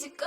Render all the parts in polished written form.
easy go.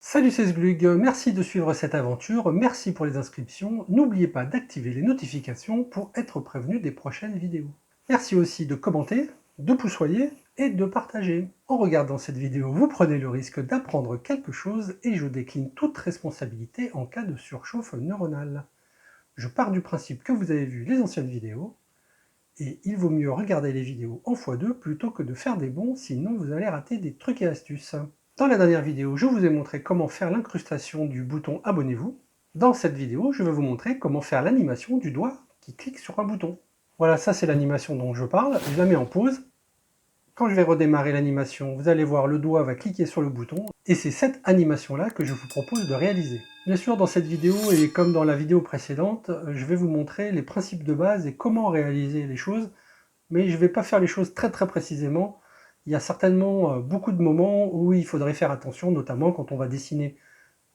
Salut, c'est Sglug, merci de suivre cette aventure, merci pour les inscriptions, n'oubliez pas d'activer les notifications pour être prévenu des prochaines vidéos. Merci aussi de commenter, de poussoyer et de partager. En regardant cette vidéo, vous prenez le risque d'apprendre quelque chose et je décline toute responsabilité en cas de surchauffe neuronale. Je pars du principe que vous avez vu les anciennes vidéos, et il vaut mieux regarder les vidéos en x2 plutôt que de faire des bons, sinon vous allez rater des trucs et astuces. Dans la dernière vidéo, je vous ai montré comment faire l'incrustation du bouton abonnez-vous. Dans cette vidéo, je vais vous montrer comment faire l'animation du doigt qui clique sur un bouton. Voilà, ça c'est l'animation dont je parle, je la mets en pause. Quand je vais redémarrer l'animation, vous allez voir le doigt va cliquer sur le bouton, et c'est cette animation-là que je vous propose de réaliser. Bien sûr, dans cette vidéo, et comme dans la vidéo précédente, je vais vous montrer les principes de base et comment réaliser les choses, mais je ne vais pas faire les choses très précisément. Il y a certainement beaucoup de moments où il faudrait faire attention, notamment quand on va dessiner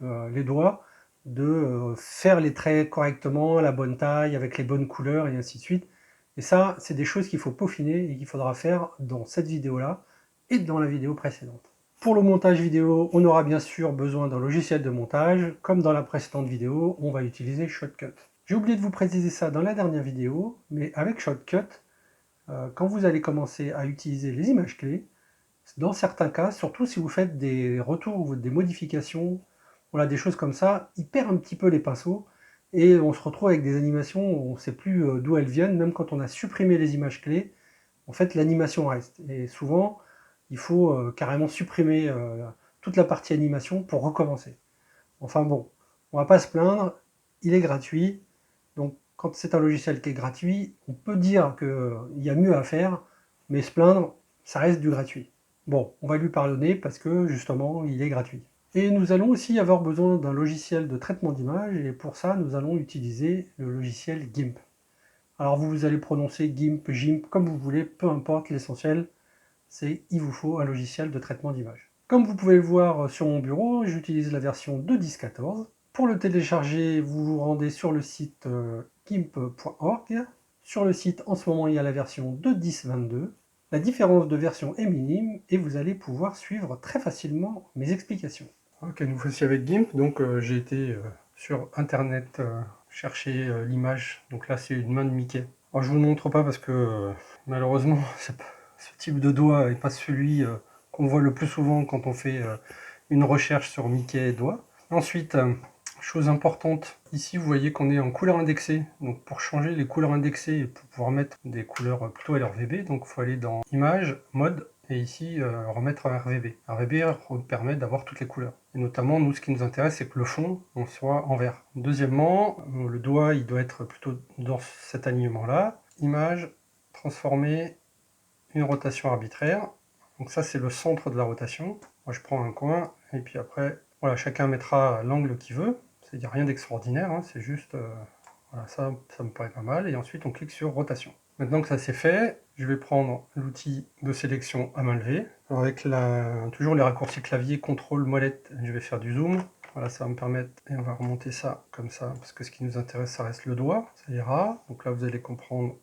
les doigts, de faire les traits correctement, à la bonne taille, avec les bonnes couleurs, et ainsi de suite. Et ça, c'est des choses qu'il faut peaufiner et qu'il faudra faire dans cette vidéo-là et dans la vidéo précédente. Pour le montage vidéo, on aura bien sûr besoin d'un logiciel de montage. Comme dans la précédente vidéo, on va utiliser Shotcut. J'ai oublié de vous préciser ça dans la dernière vidéo, mais avec Shotcut, quand vous allez commencer à utiliser les images clés, dans certains cas, surtout si vous faites des retours ou des modifications, voilà, des choses comme ça, il perd un petit peu les pinceaux, et on se retrouve avec des animations où on ne sait plus d'où elles viennent, même quand on a supprimé les images clés, en fait l'animation reste. Et souvent, il faut carrément supprimer toute la partie animation pour recommencer. Enfin bon, on va pas se plaindre, il est gratuit, donc quand c'est un logiciel qui est gratuit, on peut dire qu'il y a mieux à faire, mais se plaindre, ça reste du gratuit. Bon, on va lui pardonner parce que justement, il est gratuit. Et nous allons aussi avoir besoin d'un logiciel de traitement d'image, et pour ça, nous allons utiliser le logiciel GIMP. Alors vous allez prononcer GIMP, GIMP, comme vous voulez, peu importe, l'essentiel, c'est il vous faut un logiciel de traitement d'image. Comme vous pouvez le voir sur mon bureau, j'utilise la version 2.10.14. Pour le télécharger, vous vous rendez sur le site gimp.org. Sur le site, en ce moment, il y a la version 2.10.22. La différence de version est minime et vous allez pouvoir suivre très facilement mes explications. Ok, nous voici avec GIMP. Donc j'ai été sur internet chercher l'image. Donc là, c'est une main de Mickey. Alors je vous le montre pas parce que malheureusement, ce type de doigt n'est pas celui qu'on voit le plus souvent quand on fait une recherche sur Mickey et doigts. Ensuite, chose importante, ici vous voyez qu'on est en couleur indexée. Donc pour changer les couleurs indexées et pour pouvoir mettre des couleurs plutôt RGB, donc il faut aller dans Images, Mode, et ici remettre un RGB. RGB permet d'avoir toutes les couleurs. Et notamment, nous, ce qui nous intéresse, c'est que le fond soit en vert. Deuxièmement, le doigt, il doit être plutôt dans cet alignement-là. Image, transformer, une rotation arbitraire. Donc ça, c'est le centre de la rotation. Moi, je prends un coin, et puis après, voilà, chacun mettra l'angle qu'il veut. Il n'y a rien d'extraordinaire, hein, c'est juste... voilà, ça me paraît pas mal. Et ensuite, on clique sur rotation. Maintenant que ça c'est fait, je vais prendre l'outil de sélection à main levée. Alors avec toujours les raccourcis clavier, contrôle, molette, je vais faire du zoom. Voilà, ça va me permettre, et on va remonter ça comme ça, parce que ce qui nous intéresse, ça reste le doigt. Ça ira. Donc là, vous allez comprendre,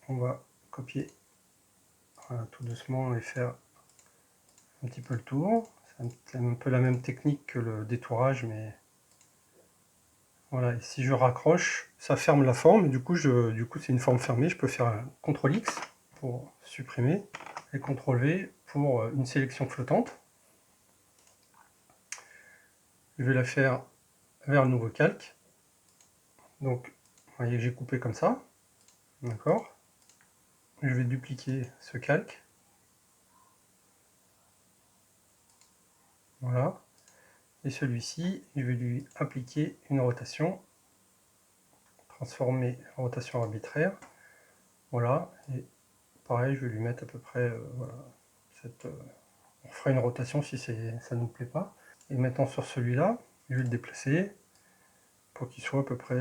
on va copier, voilà, tout doucement, et faire un petit peu le tour. C'est un peu la même technique que le détourage, mais voilà. Et si je raccroche, ça ferme la forme. Et du coup, c'est une forme fermée. Je peux faire un CTRL X pour supprimer et CTRL V pour une sélection flottante. Je vais la faire vers le nouveau calque. Donc, vous voyez que j'ai coupé comme ça. D'accord. Je vais dupliquer ce calque. Voilà. Et celui-ci, je vais lui appliquer une rotation. Transformer rotation arbitraire. Voilà. Et pareil, je vais lui mettre à peu près voilà, on fera une rotation si ça ne nous plaît pas. Et maintenant sur celui-là, je vais le déplacer pour qu'il soit à peu près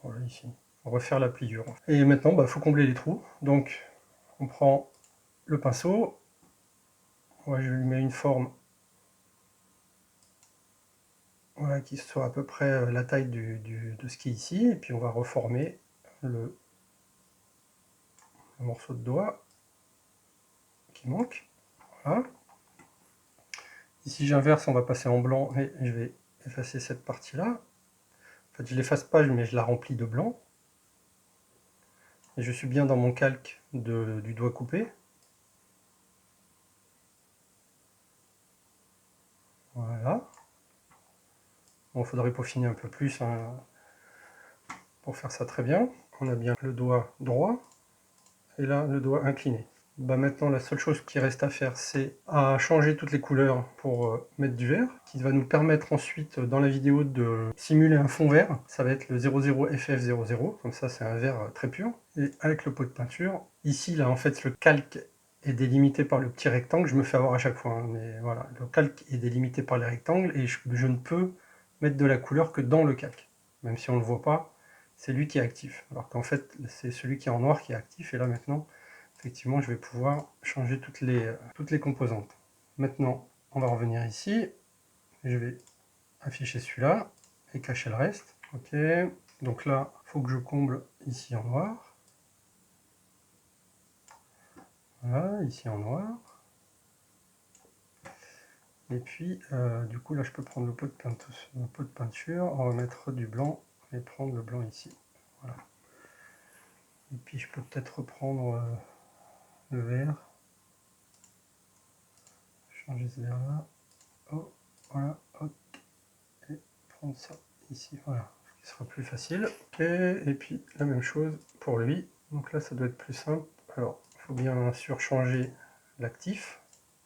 voilà, ici. On va refaire la pliure. Et maintenant, il faut combler les trous. Donc, on prend le pinceau. Ouais, je lui mets une forme voilà, qui soit à peu près la taille de ce qui est ici. Et puis on va reformer un morceau de doigt qui manque. Voilà. Ici j'inverse, on va passer en blanc et je vais effacer cette partie-là. En fait, je l'efface pas, mais je la remplis de blanc. Et je suis bien dans mon calque du doigt coupé. Voilà. Bon, il faudrait peaufiner un peu plus hein, pour faire ça très bien. On a bien le doigt droit et là le doigt incliné. Bah maintenant la seule chose qui reste à faire c'est à changer toutes les couleurs pour mettre du vert, qui va nous permettre ensuite dans la vidéo de simuler un fond vert. Ça va être le 00FF00, comme ça c'est un vert très pur. Et avec le pot de peinture, ici là en fait le calque est délimité par le petit rectangle, je me fais avoir à chaque fois, hein, mais voilà, le calque est délimité par les rectangles et je ne peux mettre de la couleur que dans le calque, même si on ne le voit pas, c'est lui qui est actif, alors qu'en fait c'est celui qui est en noir qui est actif, et là maintenant effectivement je vais pouvoir changer toutes les composantes. Maintenant on va revenir ici, je vais afficher celui-là et cacher le reste. Ok, donc là il faut que je comble ici en noir, voilà, ici en noir. Et puis, du coup, là, je peux prendre le pot de peinture, on va mettre du blanc et prendre le blanc ici. Voilà. Et puis, je peux peut-être reprendre le vert. Changer ce vert-là. Oh, voilà, hop. Et prendre ça ici, voilà. Ce qui sera plus facile. Ok, et puis, la même chose pour lui. Donc là, ça doit être plus simple. Alors, il faut bien sûr changer l'actif.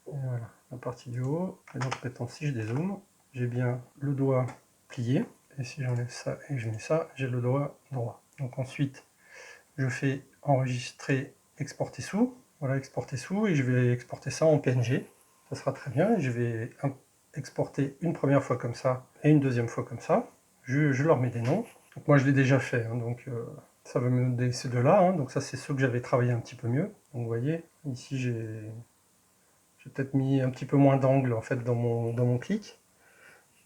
Et voilà, la partie du haut. Et donc maintenant, si je dézoome, j'ai bien le doigt plié. Et si j'enlève ça et que je mets ça, j'ai le doigt droit. Donc ensuite, je fais enregistrer, exporter sous. Voilà, exporter sous, et je vais exporter ça en PNG. Ça sera très bien. Et je vais exporter une première fois comme ça et une deuxième fois comme ça. Je leur mets des noms. Donc moi, je l'ai déjà fait, hein, donc ça va me donner ces deux-là. Hein, donc ça, c'est ceux que j'avais travaillé un petit peu mieux. Donc vous voyez, ici, j'ai peut-être mis un petit peu moins d'angle en fait dans mon clic.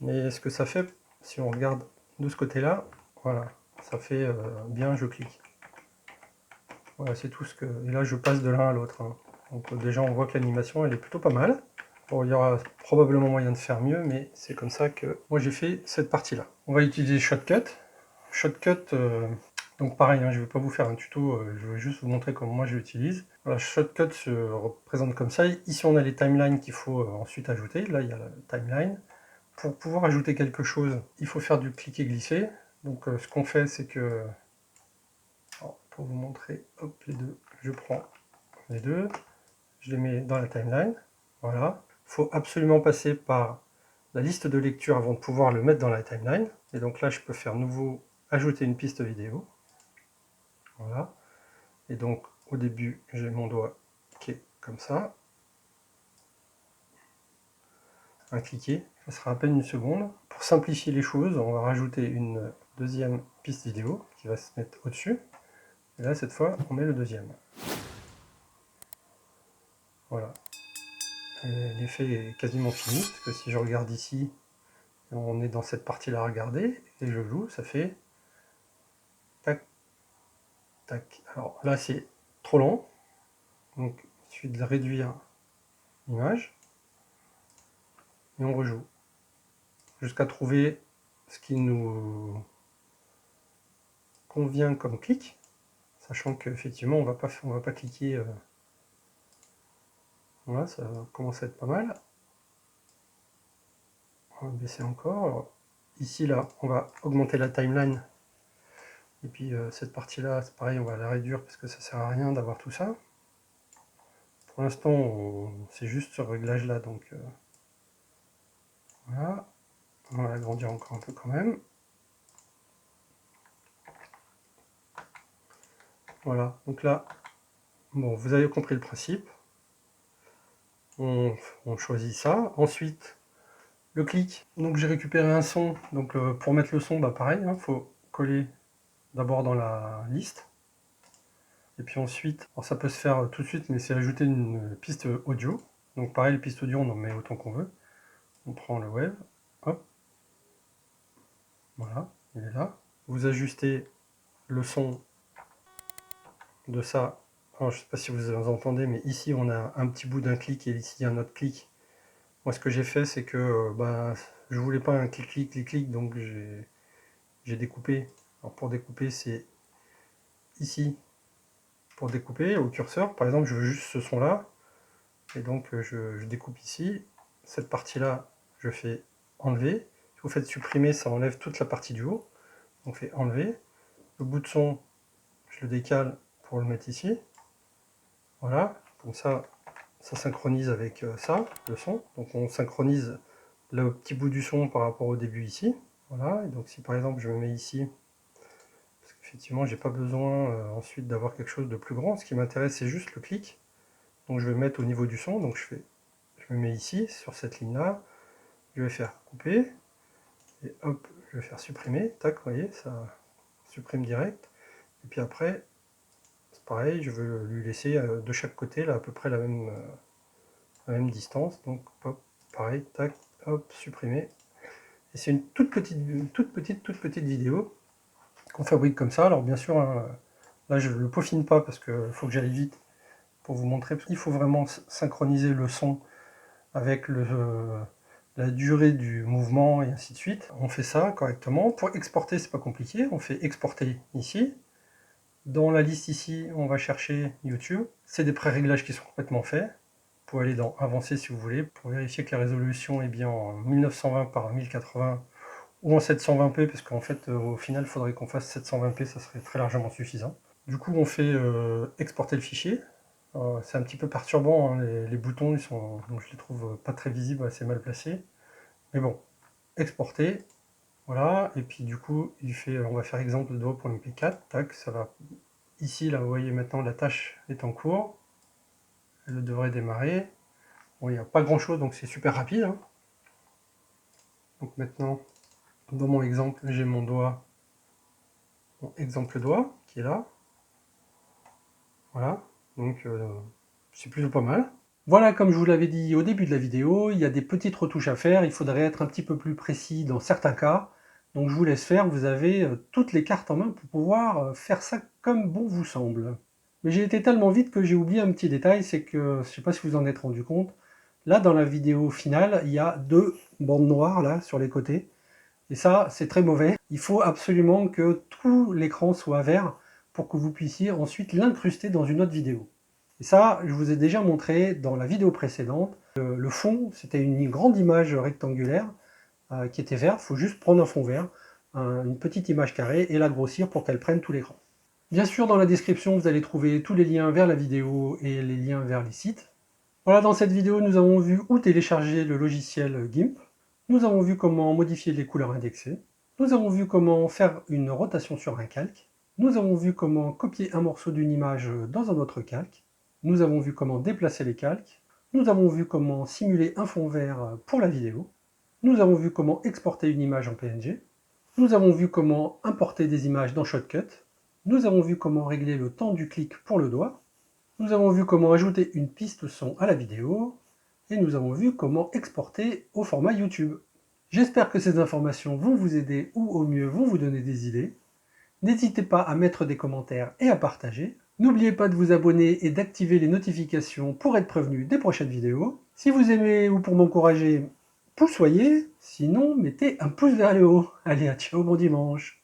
Mais ce que ça fait, si on regarde de ce côté-là, voilà, ça fait bien je clique. Voilà, c'est tout ce que... Et là, je passe de l'un à l'autre. Hein. Donc déjà, on voit que l'animation, elle est plutôt pas mal. Bon, il y aura probablement moyen de faire mieux, mais c'est comme ça que moi j'ai fait cette partie-là. On va utiliser Shotcut. Shotcut, donc pareil, hein, je ne vais pas vous faire un tuto, je vais juste vous montrer comment moi je l'utilise. Voilà, Shotcut se représente comme ça. Ici, on a les timelines qu'il faut ensuite ajouter. Là, il y a la timeline. Pour pouvoir ajouter quelque chose, il faut faire du cliquer-glisser. Donc ce qu'on fait, c'est que, alors, pour vous montrer, hop, les deux, je prends les deux, je les mets dans la timeline, voilà. Il faut absolument passer par la liste de lecture avant de pouvoir le mettre dans la timeline. Et donc là, je peux faire nouveau, ajouter une piste vidéo, voilà. Et donc au début, j'ai mon doigt qui est comme ça, un cliquer, ça sera à peine une seconde. Pour simplifier les choses, on va rajouter une deuxième piste vidéo qui va se mettre au-dessus. Et là, cette fois, on met le deuxième. Voilà. L'effet est quasiment fini, parce que si je regarde ici, on est dans cette partie-là à regarder, et je joue, ça fait tac, tac. Alors là, c'est trop lent, donc il suffit de réduire l'image, et on rejoue, jusqu'à trouver ce qui nous convient comme clic, sachant qu'effectivement, on va pas cliquer. Voilà, ça commence à être pas mal. On va baisser encore. Alors, ici, là, on va augmenter la timeline. Et puis cette partie-là, c'est pareil, on va la réduire parce que ça sert à rien d'avoir tout ça. Pour l'instant, c'est juste ce réglage-là, donc voilà. On va l'agrandir encore un peu quand même. Voilà, donc là, bon, vous avez compris le principe. On choisit ça. Ensuite, le clic. Donc j'ai récupéré un son. Donc pour mettre le son, bah pareil, il faut coller d'abord dans la liste. Et puis ensuite, alors ça peut se faire tout de suite, mais c'est ajouter une piste audio. Donc pareil, les pistes audio, on en met autant qu'on veut. On prend le wave, hop. Voilà, il est là. Vous ajustez le son de ça Alors, je ne sais pas si vous entendez, mais ici on a un petit bout d'un clic et ici un autre clic. Moi ce que j'ai fait c'est que je voulais pas un clic, donc j'ai découpé. Alors pour découper c'est ici, pour découper au curseur. Par exemple je veux juste ce son là, et donc je découpe ici. Cette partie là je fais enlever. Si vous faites supprimer, ça enlève toute la partie du haut. On fait enlever. Le bout de son, je le décale pour le mettre ici. Voilà, comme ça synchronise avec ça, le son. Donc on synchronise le petit bout du son par rapport au début ici. Voilà, et donc si par exemple je me mets ici, parce qu'effectivement j'ai pas besoin ensuite d'avoir quelque chose de plus grand, ce qui m'intéresse c'est juste le clic. Donc je vais mettre au niveau du son, donc je me mets ici, sur cette ligne là, je vais faire couper, et hop, je vais faire supprimer, tac, vous voyez, ça supprime direct. Et puis après, c'est pareil, je veux lui laisser de chaque côté là, à peu près la même distance, donc hop, pareil, tac, hop, supprimer. Et c'est une toute petite vidéo qu'on fabrique comme ça. Alors bien sûr, hein, là je ne le peaufine pas parce qu'il faut que j'aille vite pour vous montrer. Il faut vraiment synchroniser le son avec la durée du mouvement et ainsi de suite. On fait ça correctement. Pour exporter, c'est pas compliqué. On fait exporter ici. Dans la liste ici, on va chercher YouTube. C'est des pré-réglages qui sont complètement faits. Vous pouvez aller dans Avancer si vous voulez, pour vérifier que la résolution est bien en 1920 par 1080 ou en 720p, parce qu'en fait, au final, il faudrait qu'on fasse 720p, ça serait très largement suffisant. Du coup, on fait exporter le fichier. C'est un petit peu perturbant, hein, les boutons, donc je les trouve pas très visibles, assez mal placés. Mais bon, exporter, voilà, et puis du coup, on va faire exemple de doigt pour MP4, tac, ça va. Ici, là, vous voyez maintenant, la tâche est en cours. Elle devrait démarrer. Bon, il n'y a pas grand chose, donc c'est super rapide. Hein. Donc maintenant, dans mon exemple, j'ai mon exemple doigt qui est là. Voilà, donc c'est plutôt pas mal. Voilà, comme je vous l'avais dit au début de la vidéo, il y a des petites retouches à faire. Il faudrait être un petit peu plus précis dans certains cas. Donc je vous laisse faire, vous avez toutes les cartes en main pour pouvoir faire ça comme bon vous semble. Mais j'ai été tellement vite que j'ai oublié un petit détail, c'est que, je ne sais pas si vous en êtes rendu compte, là dans la vidéo finale, il y a 2 bandes noires là sur les côtés. Et ça, c'est très mauvais. Il faut absolument que tout l'écran soit vert pour que vous puissiez ensuite l'incruster dans une autre vidéo. Et ça, je vous ai déjà montré dans la vidéo précédente. Le fond, c'était une grande image rectangulaire qui était verte. Il faut juste prendre un fond vert, une petite image carrée, et la grossir pour qu'elle prenne tout l'écran. Bien sûr, dans la description, vous allez trouver tous les liens vers la vidéo et les liens vers les sites. Voilà, dans cette vidéo, nous avons vu où télécharger le logiciel GIMP. Nous avons vu comment modifier les couleurs indexées. Nous avons vu comment faire une rotation sur un calque. Nous avons vu comment copier un morceau d'une image dans un autre calque. Nous avons vu comment déplacer les calques. Nous avons vu comment simuler un fond vert pour la vidéo. Nous avons vu comment exporter une image en PNG. Nous avons vu comment importer des images dans Shotcut. Nous avons vu comment régler le temps du clic pour le doigt. Nous avons vu comment ajouter une piste son à la vidéo. Et nous avons vu comment exporter au format YouTube. J'espère que ces informations vont vous aider ou au mieux vont vous donner des idées. N'hésitez pas à mettre des commentaires et à partager. N'oubliez pas de vous abonner et d'activer les notifications pour être prévenu des prochaines vidéos. Si vous aimez ou pour m'encourager, pousoyez. Sinon, mettez un pouce vers le haut. Allez, ciao, bon dimanche.